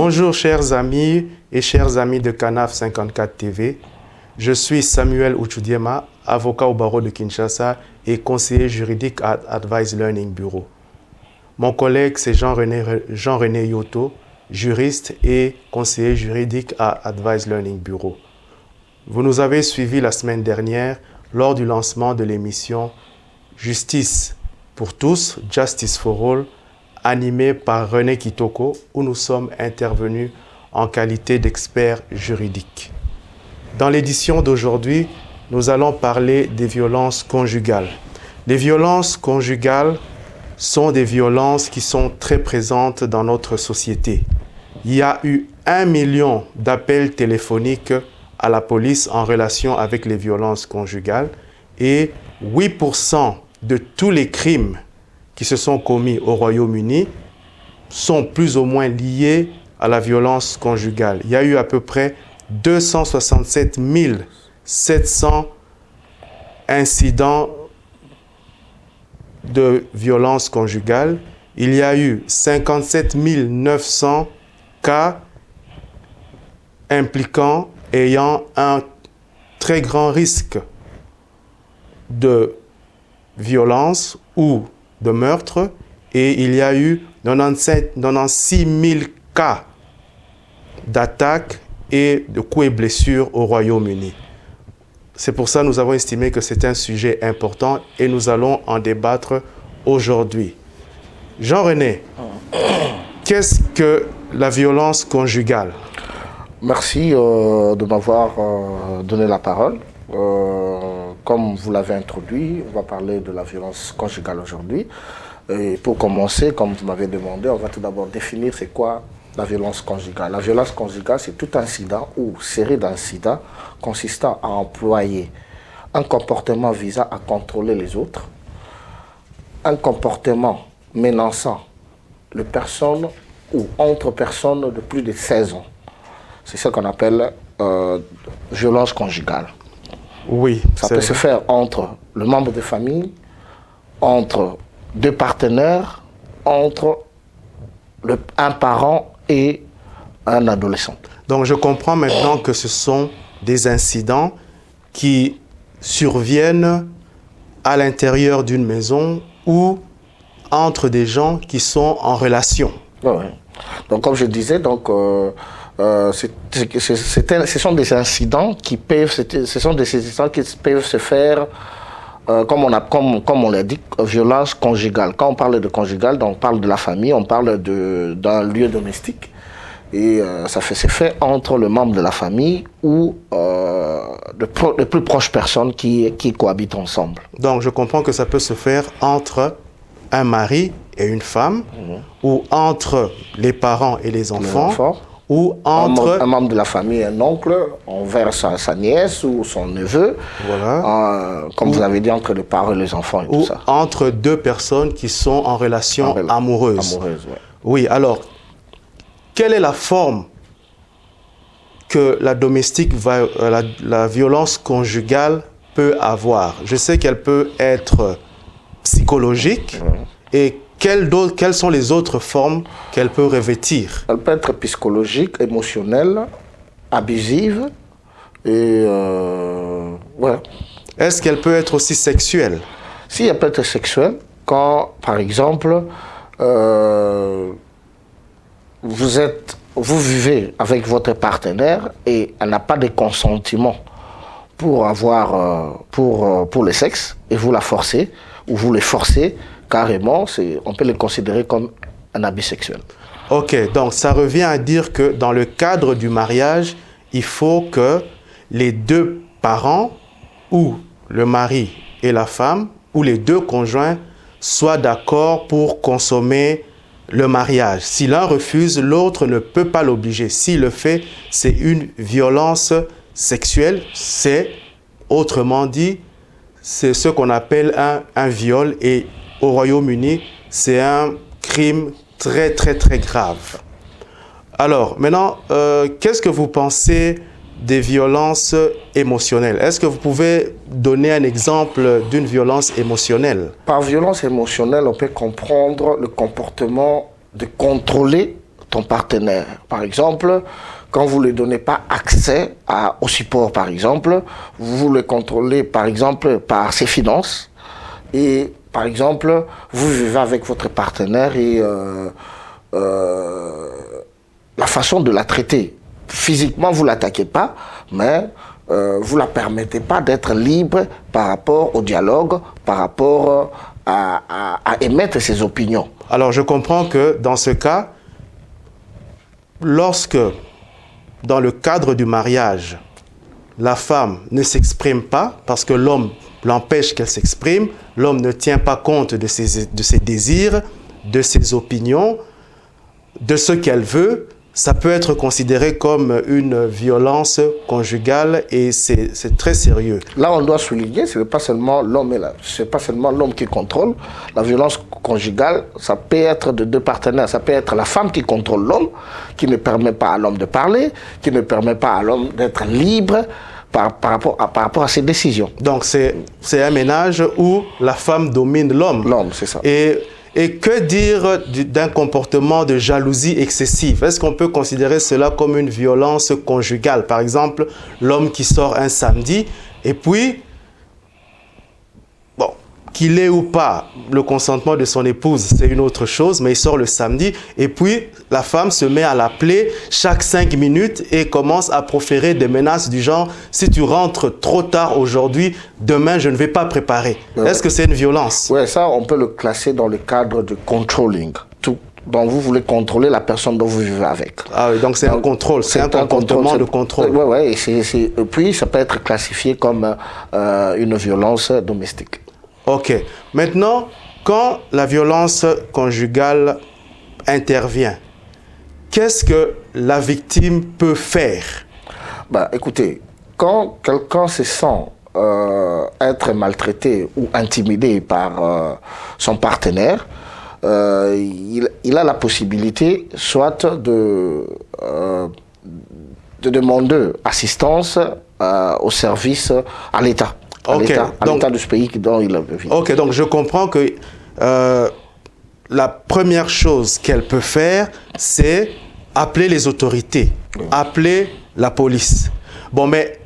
Bonjour chers amis et chers amis de Canaf 54 TV. Je suis Samuel Uchudiema, avocat au barreau de Kinshasa et conseiller juridique à Advice Learning Bureau. Mon collègue c'est Jean-René Yoto, juriste et conseiller juridique à Advice Learning Bureau. Vous nous avez suivis la semaine dernière lors du lancement de l'émission Justice pour tous, Justice for All, animée par René Kitoko, où nous sommes intervenus en qualité d'experts juridiques. Dans l'édition d'aujourd'hui, nous allons parler des violences conjugales. Les violences conjugales sont des violences qui sont très présentes dans notre société. Il y a eu 1 million d'appels téléphoniques à la police en relation avec les violences conjugales et 8% de tous les crimes qui se sont commis au Royaume-Uni sont plus ou moins liés à la violence conjugale. Il y a eu à peu près 267 700 incidents de violence conjugale. Il y a eu 57 900 cas impliquant, ayant un très grand risque de violence ou de meurtre, et il y a eu 96 000 cas d'attaques et de coups et blessures au Royaume-Uni. C'est pour ça que nous avons estimé que c'est un sujet important et nous allons en débattre aujourd'hui. Jean-René, qu'est-ce que la violence conjugale? Merci de m'avoir donné la parole. Comme vous l'avez introduit, on va parler de la violence conjugale aujourd'hui. Et pour commencer, comme vous m'avez demandé, on va tout d'abord définir c'est quoi la violence conjugale. La violence conjugale, c'est tout incident ou série d'incidents consistant à employer un comportement visant à contrôler les autres, un comportement menaçant les personnes ou entre personnes de plus de 16 ans. C'est ce qu'on appelle violence conjugale. Oui. Ça peut se faire entre le membre de famille, entre deux partenaires, entre un parent et un adolescent. Donc je comprends maintenant que ce sont des incidents qui surviennent à l'intérieur d'une maison ou entre des gens qui sont en relation. Ouais. Donc comme je disais, ce sont des incidents qui peuvent se faire, comme on l'a dit, violence conjugale. Quand on parle de conjugale, on parle de la famille, on parle d'un lieu domestique. Et ça se fait entre le membre de la famille ou de plus proches personnes qui cohabitent ensemble. Donc je comprends que ça peut se faire entre un mari et une femme, ou entre les parents et les enfants. Ou entre un membre de la famille, un oncle, envers sa nièce ou son neveu, voilà. Comme vous avez dit, entre les parents et les enfants et tout ça. Entre deux personnes qui sont en relation amoureuse. Ouais. Oui, alors, quelle est la forme que la violence conjugale peut avoir? Je sais qu'elle peut être psychologique, et quelles sont les autres formes qu'elle peut revêtir? Elle peut être psychologique, émotionnelle, abusive et ouais. Est-ce qu'elle peut être aussi sexuelle? Si, elle peut être sexuelle, quand, par exemple, vous vivez avec votre partenaire et elle n'a pas de consentement pour le sexe et vous la forcez ou vous les forcez. Carrément, on peut le considérer comme un abus sexuel. Ok, donc ça revient à dire que dans le cadre du mariage, il faut que les deux parents, ou le mari et la femme, ou les deux conjoints, soient d'accord pour consommer le mariage. Si l'un refuse, l'autre ne peut pas l'obliger. S'il le fait, c'est une violence sexuelle. C'est, autrement dit, c'est ce qu'on appelle un viol, et au Royaume-Uni, c'est un crime très, très, très grave. Alors, maintenant, qu'est-ce que vous pensez des violences émotionnelles? Est-ce que vous pouvez donner un exemple d'une violence émotionnelle? Par violence émotionnelle, on peut comprendre le comportement de contrôler ton partenaire. Par exemple, quand vous ne lui donnez pas accès au support, par exemple, vous le contrôlez, par exemple, par ses finances. Et, par exemple, vous vivez avec votre partenaire et la façon de la traiter. Physiquement, vous ne l'attaquez pas, mais vous ne la permettez pas d'être libre par rapport au dialogue, par rapport à émettre ses opinions. Alors, je comprends que dans ce cas, lorsque, dans le cadre du mariage, la femme ne s'exprime pas parce que l'homme l'empêche qu'elle s'exprime, l'homme ne tient pas compte de ses désirs, de ses opinions, de ce qu'elle veut, ça peut être considéré comme une violence conjugale et c'est très sérieux. Là, on doit souligner, ce n'est pas seulement l'homme qui contrôle. La violence conjugale, ça peut être de deux partenaires. Ça peut être la femme qui contrôle l'homme, qui ne permet pas à l'homme de parler, qui ne permet pas à l'homme d'être libre par rapport à ses décisions. Donc, c'est un ménage où la femme domine l'homme. L'homme, c'est ça. Et que dire d'un comportement de jalousie excessive? Est-ce qu'on peut considérer cela comme une violence conjugale? Par exemple, l'homme qui sort un samedi et puis, bon, qu'il ait ou pas le consentement de son épouse, c'est une autre chose, mais il sort le samedi et puis la femme se met à l'appeler chaque 5 minutes et commence à proférer des menaces du genre « si tu rentres trop tard aujourd'hui, demain je ne vais pas préparer ». Est-ce que c'est une violence? Oui, ça on peut le classer dans le cadre de controlling. Donc vous voulez contrôler la personne dont vous vivez avec. Ah oui, donc c'est un contrôle, c'est un comportement de contrôle. Oui, oui, et puis ça peut être classifié comme une violence domestique. Ok. Maintenant, quand la violence conjugale intervient, qu'est-ce que la victime peut faire? Bah, écoutez, quand quelqu'un se sent être maltraité ou intimidé par son partenaire, il a la possibilité soit de demander assistance au service, à l'État. À l'État de ce pays dont il vit. Ok, donc je comprends que la première chose qu'elle peut faire, c'est appeler les autorités, appeler la police. Bon, mais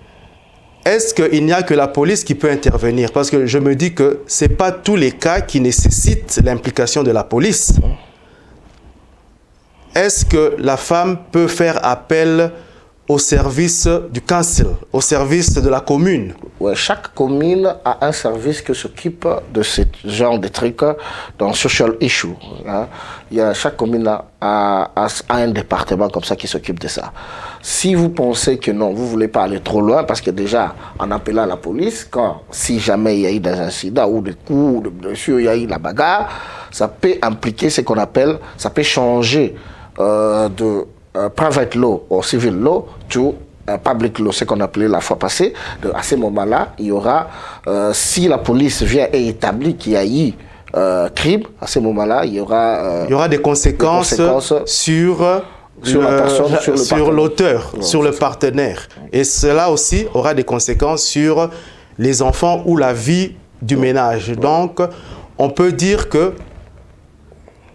est-ce qu'il n'y a que la police qui peut intervenir? Parce que je me dis que ce n'est pas tous les cas qui nécessitent l'implication de la police. Est-ce que la femme peut faire appel au service du council, au service de la commune? Ouais, chaque commune a un service qui s'occupe de ce genre de trucs dans social issue. Hein. Chaque commune a un département comme ça qui s'occupe de ça. Si vous pensez que non, vous ne voulez pas aller trop loin, parce que déjà, en appelant la police, si jamais il y a eu des incidents ou des coups, de blessures, il y a eu la bagarre, ça peut impliquer ce qu'on appelle, ça peut changer de private law ou civil law to public law, ce qu'on appelait la fois passée. À ce moment-là, il y aura, si la police vient et établit qu'il y a eu crime, à ce moment-là, il y aura des conséquences sur la personne, sur l'auteur, sur le partenaire. Et cela aussi aura des conséquences sur les enfants ou la vie du ménage. Donc, on peut dire que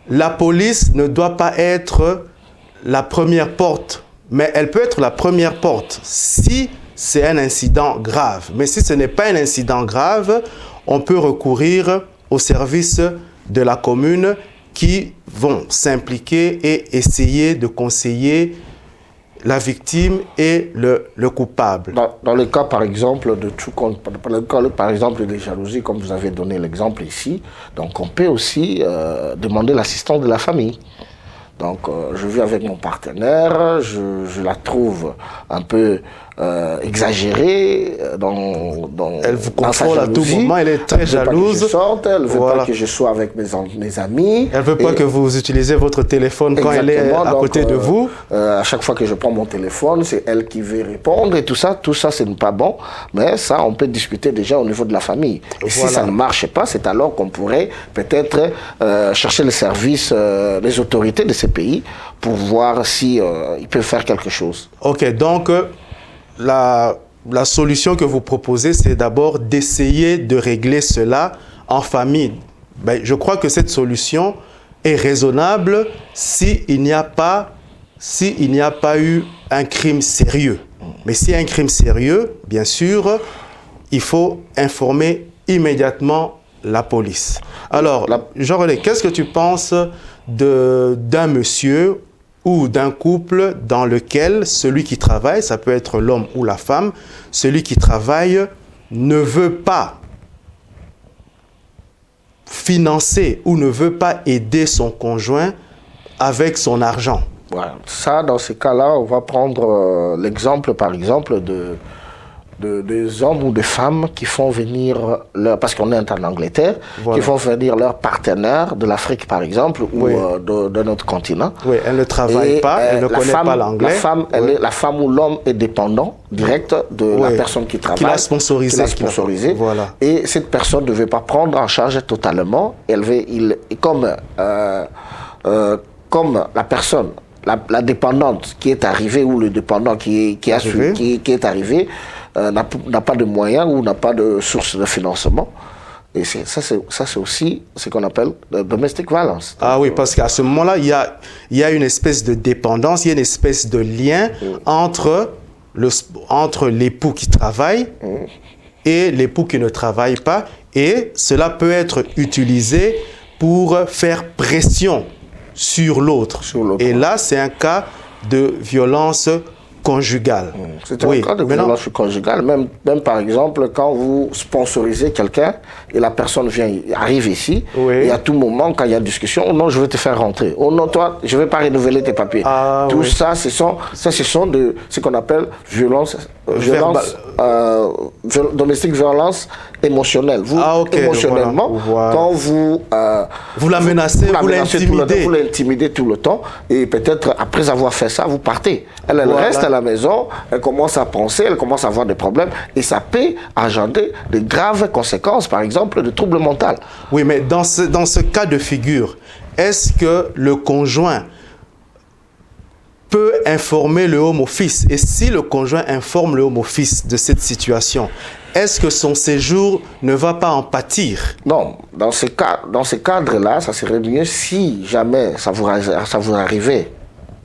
la police ne doit pas être la première porte, mais elle peut être la première porte si c'est un incident grave. Mais si ce n'est pas un incident grave, on peut recourir au service de la commune qui vont s'impliquer et essayer de conseiller la victime et le coupable. Dans le cas, par exemple, par exemple, des jalousies, comme vous avez donné l'exemple ici, donc on peut aussi demander l'assistance de la famille. Donc, je vis avec mon partenaire, je la trouve un peu exagérée elle vous contrôle à tout moment, elle est très jalouse. Elle ne veut pas que je sois avec mes amis. Elle ne veut pas que vous utilisez votre téléphone quand elle est à côté de vous. À chaque fois que je prends mon téléphone, c'est elle qui veut répondre et tout ça, ce n'est pas bon. Mais ça, on peut discuter déjà au niveau de la famille. Et si ça ne marche pas, c'est alors qu'on pourrait peut-être chercher les services, les autorités de ces pays pour voir si ils peuvent faire quelque chose. Ok, donc la solution que vous proposez, c'est d'abord d'essayer de régler cela en famille. Ben, je crois que cette solution est raisonnable s'il n'y a pas s'il n'y a pas eu un crime sérieux. Mais s'il y a un crime sérieux, bien sûr, il faut informer immédiatement la police. Alors, Jean-René, qu'est-ce que tu penses d'un monsieur ou d'un couple dans lequel celui qui travaille, ça peut être l'homme ou la femme, celui qui travaille ne veut pas financer ou ne veut pas aider son conjoint avec son argent? Voilà. Ça, dans ces cas-là, on va prendre l'exemple, par exemple, des hommes ou des femmes qui font venir, parce qu'on est en Angleterre, voilà, qui font venir leurs partenaires de l'Afrique, par exemple, oui, ou de notre continent. Oui, elle ne travaille pas, elle ne connaît pas l'anglais. La femme ou l'homme est dépendant direct de la personne qui travaille. Qui l'a sponsorisé. Voilà. Et cette personne ne veut pas prendre en charge totalement. Comme la personne, la dépendante qui est arrivée, ou le dépendant qui est arrivé, n'a pas de moyens ou n'a pas de source de financement. Et ça, c'est aussi ce qu'on appelle la domestic violence. Ah oui, parce qu'à ce moment-là, il y a une espèce de dépendance, il y a une espèce de lien entre l'époux qui travaille et l'époux qui ne travaille pas. Et cela peut être utilisé pour faire pression sur l'autre. Et là, c'est un cas de violence conjugale. C'est un cas de violence conjugale. Même par exemple, quand vous sponsorisez quelqu'un et la personne arrive ici, et à tout moment, quand il y a discussion, oh non, je vais te faire rentrer. Oh non, toi, je ne vais pas renouveler tes papiers. Tout ça, ce sont ce qu'on appelle domestique, violence émotionnelle. Vous, émotionnellement, voilà. Quand vous la menacez, vous l'intimidez tout le temps, et peut-être après avoir fait ça, vous partez. Elle reste à la maison, elle commence à penser, elle commence à avoir des problèmes, et ça peut engendrer de graves conséquences, par exemple, de troubles mentaux. Oui, mais dans ce cas de figure, est-ce que le conjoint peut informer le home office? Et si le conjoint informe le home office de cette situation, est-ce que son séjour ne va pas en pâtir? Non, dans ce cadre-là, ça serait mieux si jamais ça vous arrivait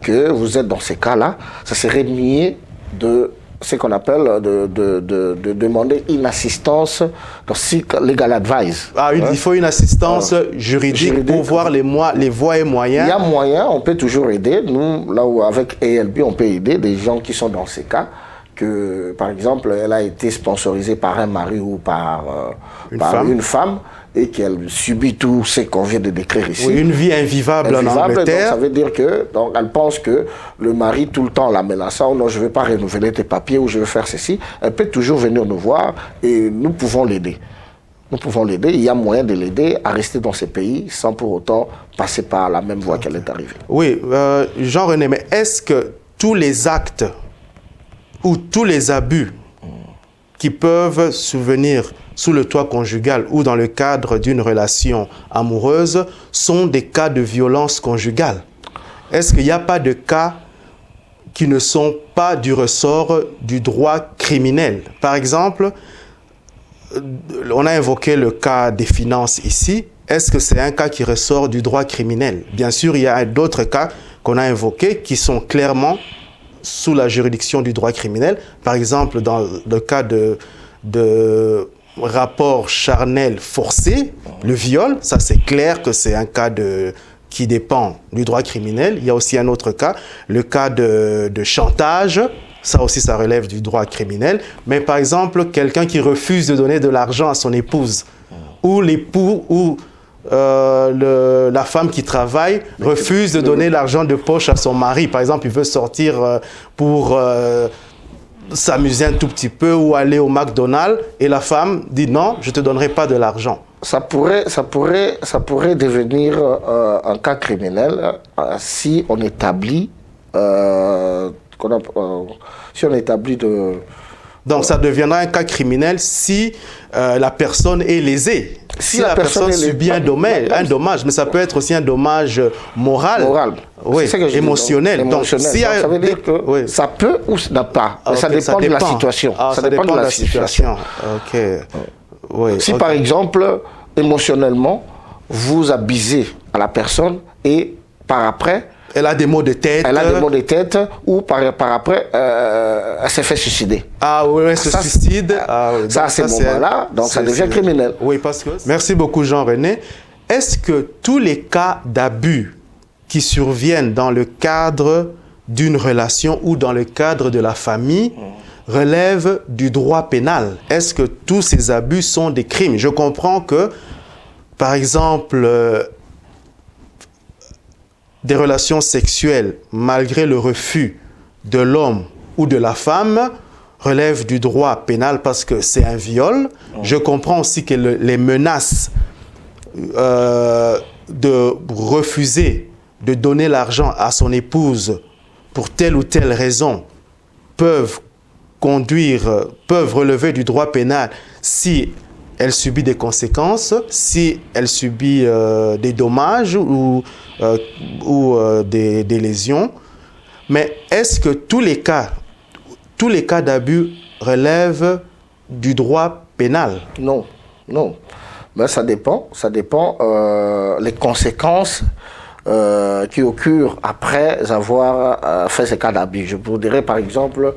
que vous êtes dans ces cas-là, ça serait mieux de ce qu'on appelle de demander une assistance dans legal advice. Il faut une assistance juridique pour voir les voies et moyens. Il y a moyen, on peut toujours aider. Nous, là où avec ALB, on peut aider des gens qui sont dans ces cas. Que, par exemple, elle a été sponsorisée par un mari ou par une femme et qu'elle subit tout ce qu'on vient de décrire ici. Oui, une vie invivable en Angleterre. Donc ça veut dire que elle pense que le mari tout le temps la menaçant, non, je ne vais pas renouveler tes papiers ou je vais faire ceci. Elle peut toujours venir nous voir et nous pouvons l'aider. Nous pouvons l'aider. Il y a moyen de l'aider à rester dans ces pays sans pour autant passer par la même voie qu'elle est arrivée. Oui, Jean-René, mais est-ce que tous les actes ou tous les abus qui peuvent survenir sous le toit conjugal ou dans le cadre d'une relation amoureuse sont des cas de violence conjugale? Est-ce qu'il n'y a pas de cas qui ne sont pas du ressort du droit criminel? Par exemple, on a invoqué le cas des finances ici. Est-ce que c'est un cas qui ressort du droit criminel? Bien sûr, il y a d'autres cas qu'on a invoqués qui sont clairement sous la juridiction du droit criminel. Par exemple, dans le cas de rapport charnel forcé, le viol, ça c'est clair que c'est un cas qui dépend du droit criminel. Il y a aussi un autre cas, le cas de chantage, ça aussi ça relève du droit criminel. Mais par exemple, quelqu'un qui refuse de donner de l'argent à son épouse, ou l'époux, ou la femme qui travaille refuse de donner l'argent de poche à son mari. Par exemple, il veut sortir pour s'amuser un tout petit peu ou aller au McDonald's et la femme dit non, je ne te donnerai pas de l'argent. Ça pourrait devenir un cas criminel si on établit Donc ça deviendra un cas criminel si la personne est lésée. Si la personne subit un dommage, mais ça peut être aussi un dommage moral. Oui, émotionnel. Donc, ça veut dire que ça peut ou ça n'a pas. Ça dépend de la situation. Ça dépend de la situation. Si par exemple, émotionnellement, vous abusez à la personne et par après, Elle a des maux de tête. Elle a des maux de tête ou par après, elle s'est fait suicider. Ah oui, elle se suicide. Ça, à ce moment-là, donc ça devient criminel. Oui, parce que... Merci beaucoup, Jean-René. Est-ce que tous les cas d'abus qui surviennent dans le cadre d'une relation ou dans le cadre de la famille relèvent du droit pénal? Est-ce que tous ces abus sont des crimes? Je comprends que, par exemple, des relations sexuelles, malgré le refus de l'homme ou de la femme, relèvent du droit pénal parce que c'est un viol. Je comprends aussi que les menaces de refuser de donner l'argent à son épouse pour telle ou telle raison peuvent relever du droit pénal si elle subit des conséquences, si elle subit des dommages ou des lésions. Mais est-ce que tous les cas d'abus relèvent du droit pénal? Non, non. Mais ça dépend les conséquences qui occurrent après avoir fait ces cas d'abus. Je vous dirais par exemple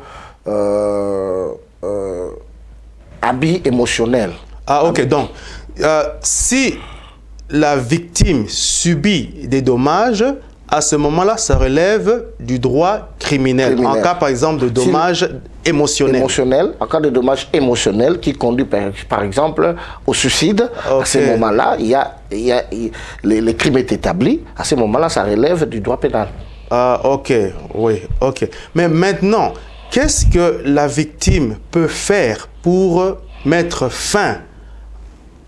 abus émotionnel. Ah ok, donc si la victime subit des dommages, à ce moment-là, ça relève du droit criminel. En cas, par exemple, de dommages émotionnels. En cas de dommages émotionnels qui conduit, par exemple, au suicide, à ce moment-là, les crimes est établi. À ce moment-là, ça relève du droit pénal. Ah, ok, oui, ok. Mais maintenant, qu'est-ce que la victime peut faire pour mettre fin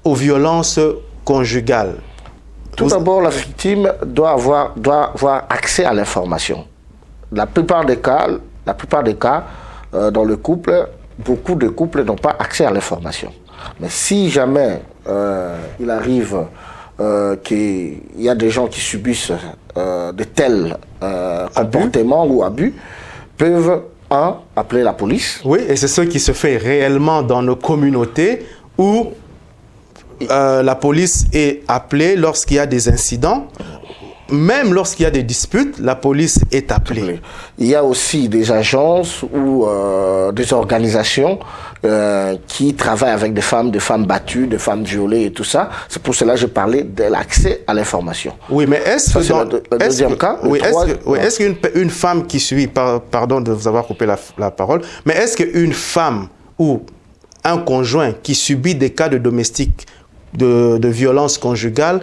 aux violences conjugales? Tout d'abord, la victime doit avoir accès à l'information. La plupart des cas, dans le couple, beaucoup de couples n'ont pas accès à l'information. Mais si jamais il arrive qu'il y a des gens qui subissent de tels comportements ou abus, peuvent appeler la police. Oui, et c'est ce qui se fait réellement dans nos communautés où la police est appelée lorsqu'il y a des incidents. Même lorsqu'il y a des disputes, la police est appelée. Il y a aussi des agences ou des organisations qui travaillent avec des femmes battues, des femmes violées et tout ça. C'est pour cela que je parlais de l'accès à l'information. Oui, mais est-ce que dans le deuxième cas, est-ce qu'une femme qui subit, pardon de vous avoir coupé la parole, mais est-ce qu'une femme ou un conjoint qui subit des cas de domestique, de violence conjugale,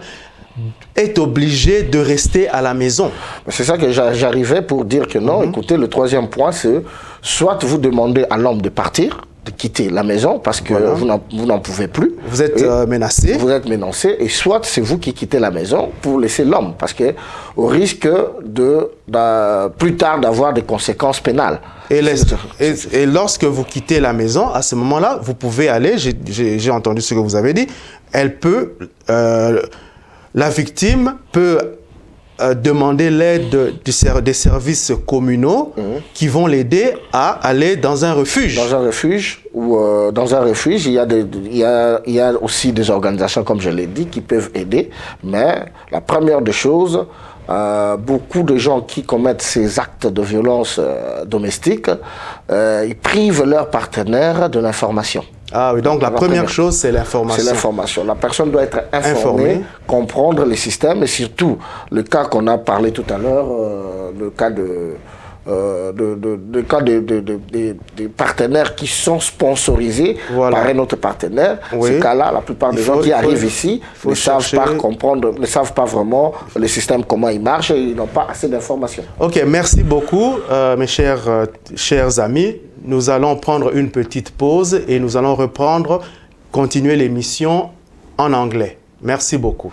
est obligé de rester à la maison? C'est ça que j'arrivais pour dire que non. Écoutez, le troisième point, c'est soit vous demandez à l'homme de partir, de quitter la maison parce que vous n'en pouvez plus. Vous êtes menacé. Vous êtes menacé, et soit c'est vous qui quittez la maison pour laisser l'homme, parce que au risque plus tard d'avoir des conséquences pénales. Et lorsque vous quittez la maison, à ce moment-là, vous pouvez aller, j'ai entendu ce que vous avez dit, la victime peut demander l'aide des services communaux qui vont l'aider à aller dans un refuge. Dans un refuge, il y a aussi des organisations, comme je l'ai dit, qui peuvent aider. Mais la première des choses, beaucoup de gens qui commettent ces actes de violence domestique, ils privent leur partenaire de l'information. Ah oui, donc la première chose, c'est l'information. C'est l'information. La personne doit être informée, comprendre les systèmes, et surtout, le cas qu'on a parlé tout à l'heure, le cas des partenaires qui sont sponsorisés par un autre partenaire. Ces cas-là, la plupart des gens qui arrivent ici ne savent pas comprendre, ne savent pas vraiment le système, comment il marche, et ils n'ont pas assez d'informations. Ok, merci beaucoup, mes chers amis. Nous allons prendre une petite pause et nous allons continuer l'émission en anglais. Merci beaucoup.